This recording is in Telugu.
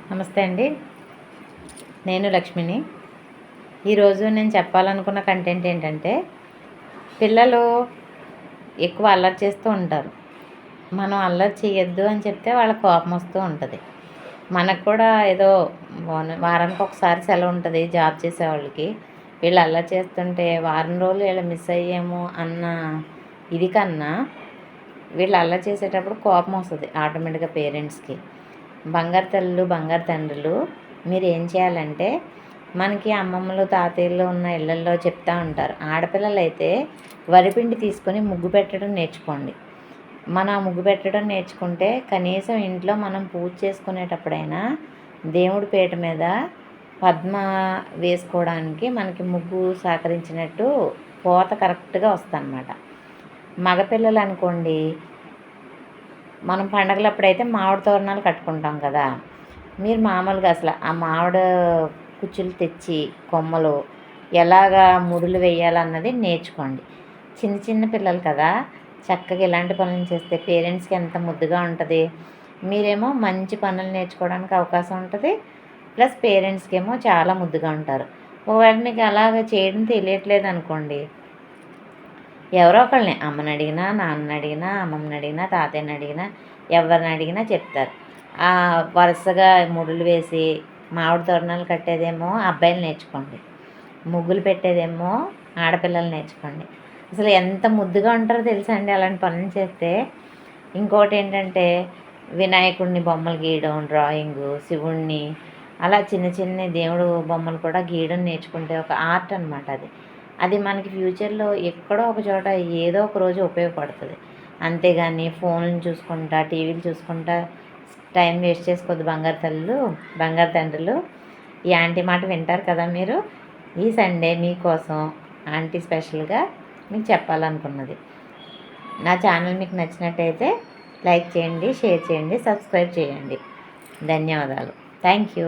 నమస్తే అండి. నేను లక్ష్మిని. ఈరోజు నేను చెప్పాలనుకున్న కంటెంట్ ఏంటంటే, పిల్లలు ఎక్కువ అల్లరి చేస్తూ ఉంటారు. మనం అల్లరి చేయొద్దు అని చెప్తే వాళ్ళకి కోపం వస్తూ ఉంటుంది. మనకు కూడా ఏదో వారానికి ఒకసారి సెలవు ఉంటుంది జాబ్ చేసేవాళ్ళకి. వీళ్ళు అల్లరి చేస్తుంటే వారం రోజులు వీళ్ళు మిస్ అయ్యాము అన్న ఇది కన్నా, వీళ్ళు అల్లరి చేసేటప్పుడు కోపం వస్తుంది ఆటోమేటిక్గా పేరెంట్స్కి. బంగారు తల్లులు బంగారు తండ్రులు మీరు ఏం చేయాలంటే, మనకి అమ్మమ్మలు తాతయ్యలు ఉన్న ఇళ్ళల్లో చెప్తూ ఉంటారు, ఆడపిల్లలు అయితే వరిపిండి తీసుకొని ముగ్గు పెట్టడం నేర్చుకోండి. మనం ఆ ముగ్గు పెట్టడం నేర్చుకుంటే కనీసం ఇంట్లో మనం పూజ చేసుకునేటప్పుడైనా దేవుడి పీట మీద పద్మ వేసుకోవడానికి మనకి ముగ్గు సహకరించినట్టు పోత కరెక్ట్గా వస్తుందన్నమాట. మగపిల్లలు అనుకోండి, మనం పండగలప్పుడైతే మామిడి తోరణాలు కట్టుకుంటాం కదా. మీరు మామూలుగా అసలు ఆ మామిడి కుచ్చులు తెచ్చి కొమ్మలు ఎలాగా ముడులు వేయాలన్నది నేర్చుకోండి. చిన్న చిన్న పిల్లలు కదా, చక్కగా ఇలాంటి పనులు చేస్తే పేరెంట్స్కి ఎంత ముద్దుగా ఉంటుంది. మీరేమో మంచి పనులు నేర్చుకోవడానికి అవకాశం ఉంటుంది, ప్లస్ పేరెంట్స్కి ఏమో చాలా ముద్దుగా ఉంటారు. ఒకవేళ మీకు అలాగ చేయడం తెలియట్లేదు అనుకోండి, ఎవరో ఒకళ్ళని అమ్మని అడిగినా, నాన్నని అడిగినా, అమ్మమ్మని అడిగినా, తాతయ్యని అడిగినా, ఎవరిని అడిగినా చెప్తారు. వరుసగా ముడులు వేసి మామిడి తోరణాలు కట్టేదేమో అబ్బాయిలు నేర్చుకోండి, ముగ్గులు పెట్టేదేమో ఆడపిల్లలు నేర్చుకోండి. అసలు ఎంత ముద్దుగా ఉంటారో తెలుసా అండి అలాంటి పనులు చేస్తే. ఇంకోటి ఏంటంటే, వినాయకుడిని బొమ్మలు గీయడం, డ్రాయింగు, శివుణ్ణి అలా చిన్న చిన్న దేవుడు బొమ్మలు కూడా గీయడం నేర్చుకుంటే ఒక ఆర్ట్ అనమాట అది. అది మనకి ఫ్యూచర్లో ఎక్కడో ఒక చోట ఏదో ఒక రోజు ఉపయోగపడుతుంది. అంతేగాని ఫోన్లు చూసుకుంటా, టీవీలు చూసుకుంటా టైం వేస్ట్ చేసుకోవద్దు బంగారు తల్లులు బంగారు తండ్రులు. ఈ ఆంటీ మాట వింటారు కదా మీరు. ఈ సండే మీకోసం ఆంటీ స్పెషల్గా మీకు చెప్పాలనుకున్నది. నా ఛానల్ మీకు నచ్చినట్టయితే లైక్ చేయండి, షేర్ చేయండి, సబ్స్క్రైబ్ చేయండి. ధన్యవాదాలు. Thank you.